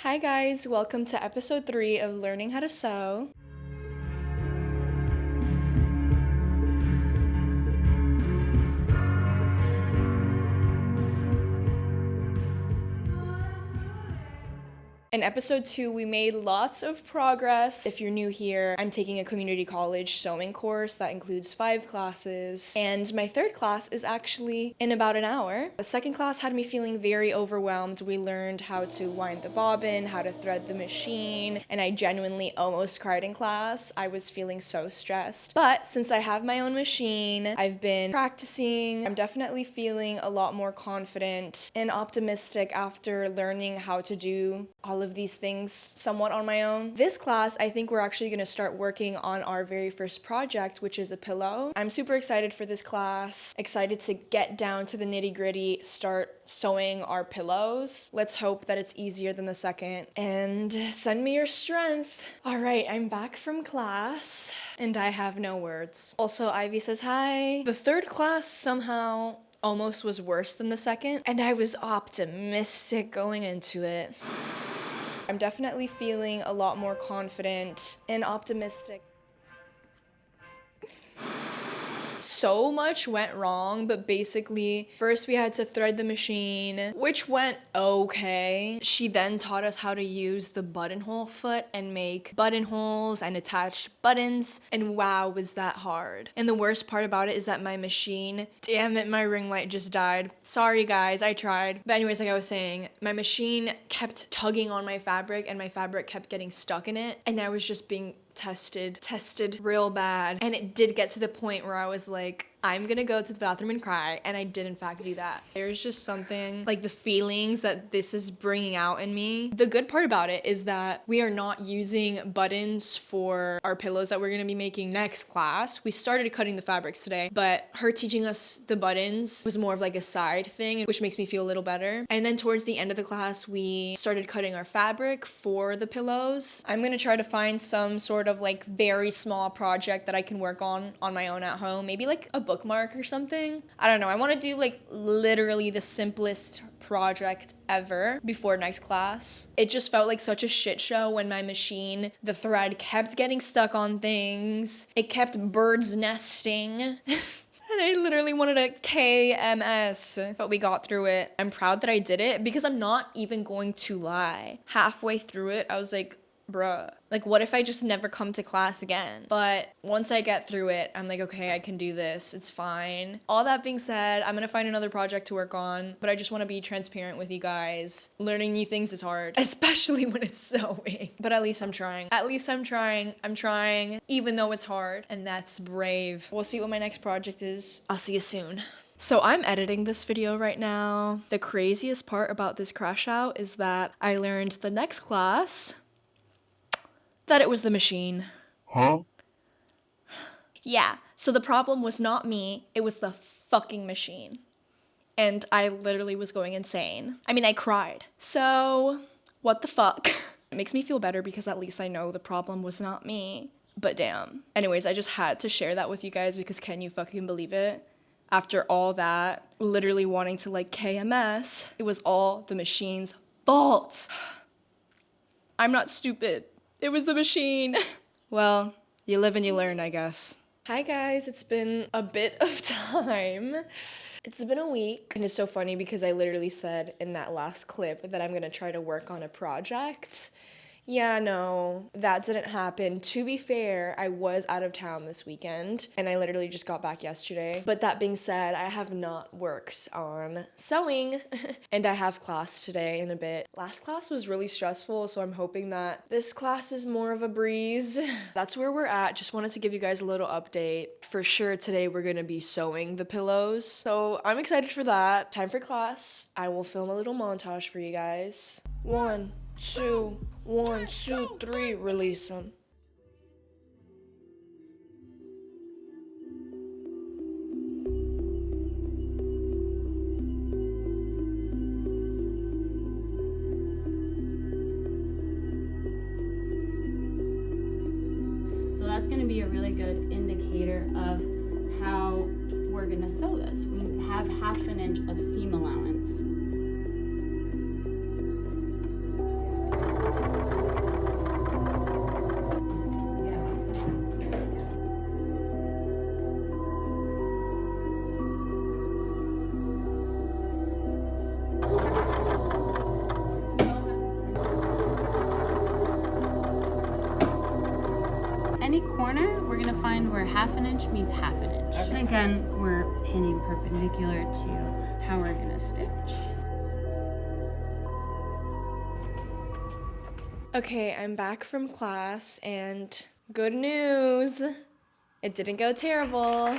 Hi guys, welcome to episode 3 of Learning How to Sew. In episode 2, we made lots of progress. If you're new here, I'm taking a community college sewing course that includes 5 classes, and my third class is actually in about an hour. The second class had me feeling very overwhelmed. We learned how to wind the bobbin, how to thread the machine, and I genuinely almost cried in class. I was feeling so stressed. But since I have my own machine, I've been practicing. I'm definitely feeling a lot more confident and optimistic after learning how to do all of these things somewhat on my own. This class, I think we're actually gonna start working on our very first project, which is a pillow. I'm super excited for this class, excited to get down to the nitty-gritty, start sewing our pillows. Let's hope that it's easier than the second, and send me your strength. All right, I'm back from class, and I have no words. Also, Ivy says hi. The third class somehow almost was worse than the second, and I was optimistic going into it. I'm definitely feeling a lot more confident and optimistic. So much went wrong, but basically, first we had to thread the machine, which went okay. She then taught us how to use the buttonhole foot and make buttonholes and attach buttons, and wow, was that hard. And the worst part about it is that my machine, damn it, my ring light just died. Sorry guys, I tried. But anyways, like I was saying, my machine kept tugging on my fabric and my fabric kept getting stuck in it, and I was just being tested real bad. And it did get to the point where I was like, I'm gonna go to the bathroom and cry, and I did in fact do that. There's just something, like the feelings that this is bringing out in me. The good part about it is that we are not using buttons for our pillows that we're gonna be making next class. We started cutting the fabrics today, but her teaching us the buttons was more of like a side thing, which makes me feel a little better. And then towards the end of the class, we started cutting our fabric for the pillows. I'm gonna try to find some sort of like very small project that I can work on my own at home, maybe like a bookmark or something. I don't know. I want to do like literally the simplest project ever before next class. It just felt like such a shit show when my machine, the thread kept getting stuck on things. It kept birds nesting. And I literally wanted a KMS, but we got through it. I'm proud that I did it because I'm not even going to lie. Halfway through it, I was like, bruh, like what if I just never come to class again? But once I get through it, I'm like, okay, I can do this. It's fine. All that being said, I'm gonna find another project to work on, but I just wanna be transparent with you guys. Learning new things is hard, especially when it's sewing. But at least I'm trying. I'm trying, even though it's hard, and that's brave. We'll see what my next project is. I'll see you soon. So I'm editing this video right now. The craziest part about this crash out is that I learned the next class that it was the machine. Huh? Yeah, so the problem was not me, it was the fucking machine. And I literally was going insane. I mean, I cried. So, what the fuck? It makes me feel better because at least I know the problem was not me. But damn. Anyways, I just had to share that with you guys because can you fucking believe it? After all that, literally wanting to like KMS, it was all the machine's fault. I'm not stupid. It was the machine. Well, you live and you learn, I guess. Hi guys, it's been a bit of time. It's been a week, and it's so funny because I literally said in that last clip that I'm gonna try to work on a project. Yeah, no, that didn't happen. To be fair, I was out of town this weekend, and I literally just got back yesterday. But that being said, I have not worked on sewing, and I have class today in a bit. Last class was really stressful, so I'm hoping that this class is more of a breeze. That's where we're at. Just wanted to give you guys a little update. For sure, today we're gonna be sewing the pillows, so I'm excited for that. Time for class. I will film a little montage for you guys. 1, 2, 1, 2, 3, release them. So that's going to be a really good indicator of how we're going to sew this. We have 1/2 inch of seam allowance. any corner, we're gonna find where 1/2 inch meets 1/2 inch. Okay. And again, we're pinning perpendicular to how we're gonna stitch. Okay, I'm back from class and good news. It didn't go terrible.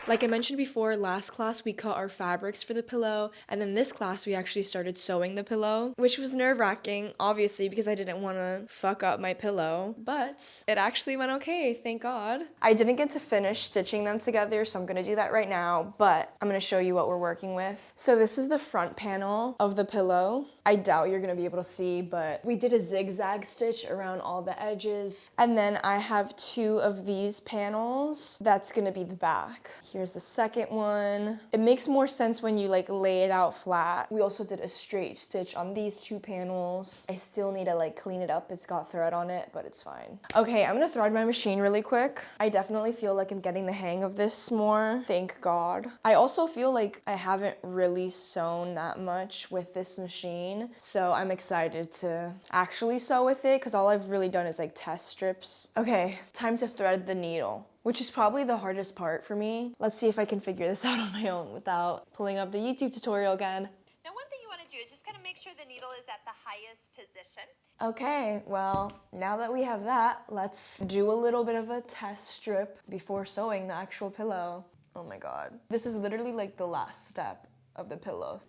Like I mentioned before, last class we cut our fabrics for the pillow, and then this class we actually started sewing the pillow, which was nerve-wracking, obviously, because I didn't want to fuck up my pillow, but it actually went okay, thank God. I didn't get to finish stitching them together, so I'm gonna do that right now, but I'm gonna show you what we're working with. So this is the front panel of the pillow. I doubt you're gonna be able to see, but we did a zigzag stitch around all the edges. And then I have 2 of these panels. That's gonna be the back. Here's the second one. It makes more sense when you like lay it out flat. We also did a straight stitch on these 2 panels. I still need to like clean it up. It's got thread on it, but it's fine. Okay, I'm gonna thread my machine really quick. I definitely feel like I'm getting the hang of this more, thank God. I also feel like I haven't really sewn that much with this machine. So I'm excited to actually sew with it because all I've really done is like test strips. Okay, time to thread the needle, which is probably the hardest part for me. Let's see if I can figure this out on my own without pulling up the YouTube tutorial again. Now, one thing you want to do is just kind of make sure the needle is at the highest position. Okay, well, now that we have that, let's do a little bit of a test strip before sewing the actual pillow. Oh my God. This is literally like the last step of the pillow.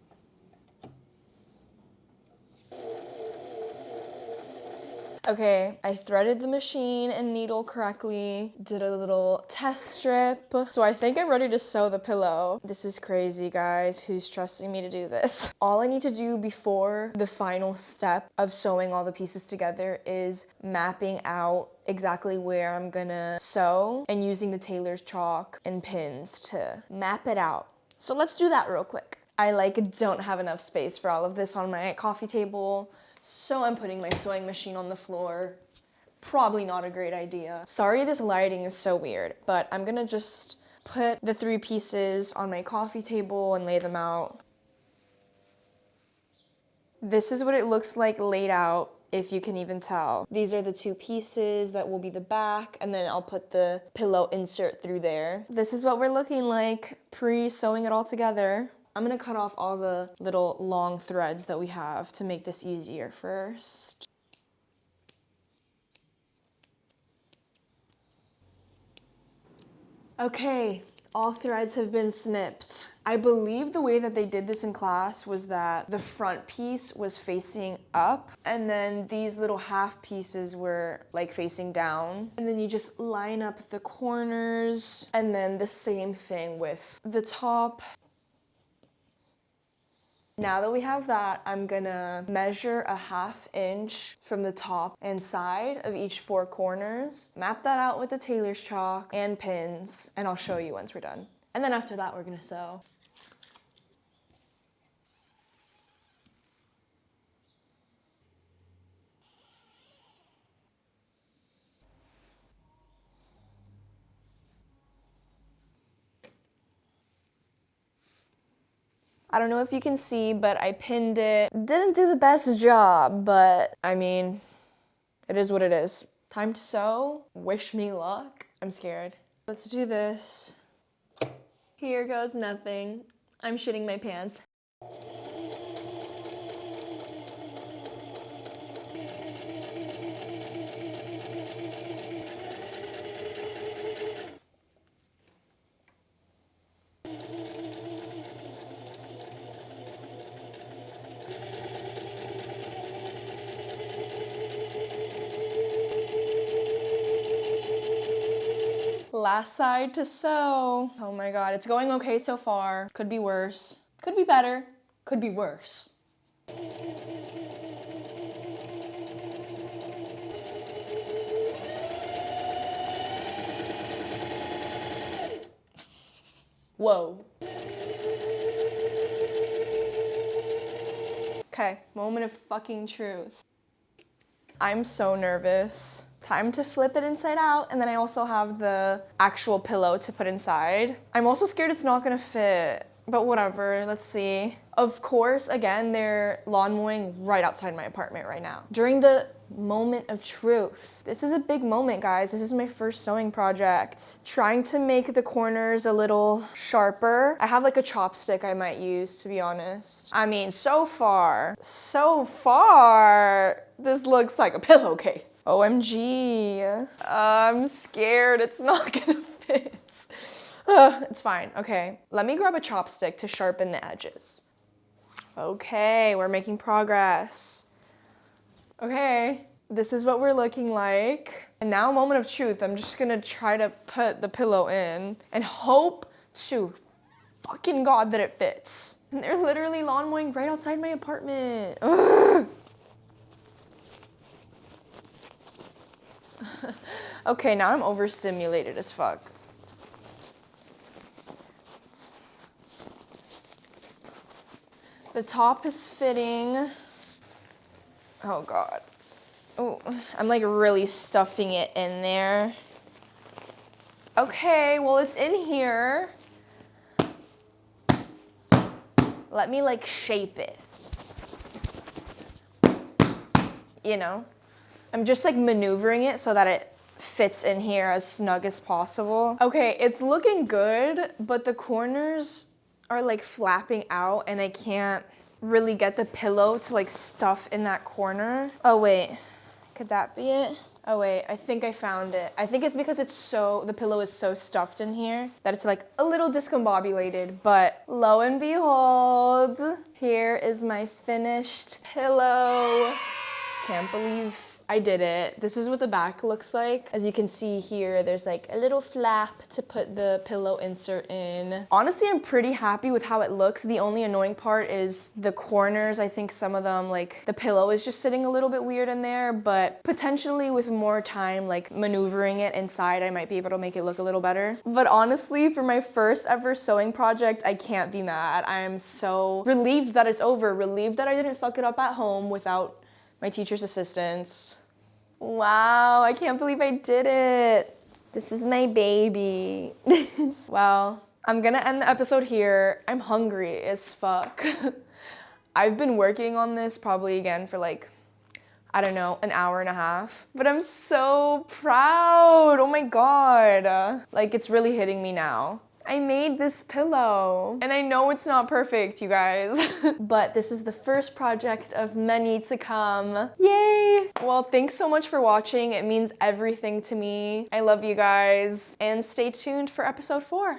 Okay, I threaded the machine and needle correctly, did a little test strip. So I think I'm ready to sew the pillow. This is crazy, guys. Who's trusting me to do this? All I need to do before the final step of sewing all the pieces together is mapping out exactly where I'm gonna sew and using the tailor's chalk and pins to map it out. So let's do that real quick. I don't have enough space for all of this on my coffee table, so I'm putting my sewing machine on the floor. Probably not a great idea. Sorry this lighting is so weird, but I'm gonna just put the 3 pieces on my coffee table and lay them out. This is what it looks like laid out, if you can even tell. These are the 2 pieces that will be the back, and then I'll put the pillow insert through there. This is what we're looking like pre-sewing it all together. I'm gonna cut off all the little long threads that we have to make this easier first. Okay, all threads have been snipped. I believe the way that they did this in class was that the front piece was facing up, and then these little half pieces were like facing down. And then you just line up the corners, and then the same thing with the top. Now that we have that, I'm gonna measure a 1/2 inch from the top and side of each 4 corners, map that out with the tailor's chalk and pins, and I'll show you once we're done. And then after that, we're gonna sew. I don't know if you can see, but I pinned it. Didn't do the best job, but I mean, it is what it is. Time to sew. Wish me luck. I'm scared. Let's do this. Here goes nothing. I'm shitting my pants. Last side to sew. Oh my God, it's going okay so far. Could be worse. Could be better. Could be worse. Whoa. Okay, moment of fucking truth. I'm so nervous. Time to flip it inside out, and then I also have the actual pillow to put inside. I'm also scared it's not gonna fit, but whatever, let's see. Of course, again, they're lawn mowing right outside my apartment right now. During the moment of truth. This is a big moment, guys. This is my first sewing project. Trying to make the corners a little sharper. I have like a chopstick I might use, to be honest. I mean, so far, this looks like a pillowcase. OMG. I'm scared it's not gonna fit. It's fine, okay. Let me grab a chopstick to sharpen the edges. Okay, we're making progress. Okay, this is what we're looking like. And now, moment of truth. I'm just gonna try to put the pillow in and hope to fucking God that it fits. And they're literally lawn mowing right outside my apartment. Ugh. Okay, now I'm overstimulated as fuck. The top is fitting. Oh God. Oh, I'm like really stuffing it in there. Okay, well it's in here. Let me like shape it. You know? I'm just like maneuvering it so that it fits in here as snug as possible. Okay, it's looking good, but the corners are like flapping out and I can't really get the pillow to like stuff in that corner. Oh wait, could that be it? Oh wait, I think I found it. I think it's because the pillow is so stuffed in here that it's like a little discombobulated, but lo and behold, here is my finished pillow. Can't believe I did it. This is what the back looks like. As you can see here, there's like a little flap to put the pillow insert in. Honestly, I'm pretty happy with how it looks. The only annoying part is the corners. I think some of them, like the pillow is just sitting a little bit weird in there, but potentially with more time, like maneuvering it inside, I might be able to make it look a little better. But honestly, for my first ever sewing project, I can't be mad. I'm so relieved that it's over, relieved that I didn't fuck it up at home without my teacher's assistance. Wow, I can't believe I did it. This is my baby. Well, I'm gonna end the episode here. I'm hungry as fuck. I've been working on this probably again for like, I don't know, an hour and a half. But I'm so proud, oh my God. Like it's really hitting me now. I made this pillow. And I know it's not perfect, you guys. But this is the first project of many to come. Yay! Well, thanks so much for watching. It means everything to me. I love you guys. And stay tuned for episode 4.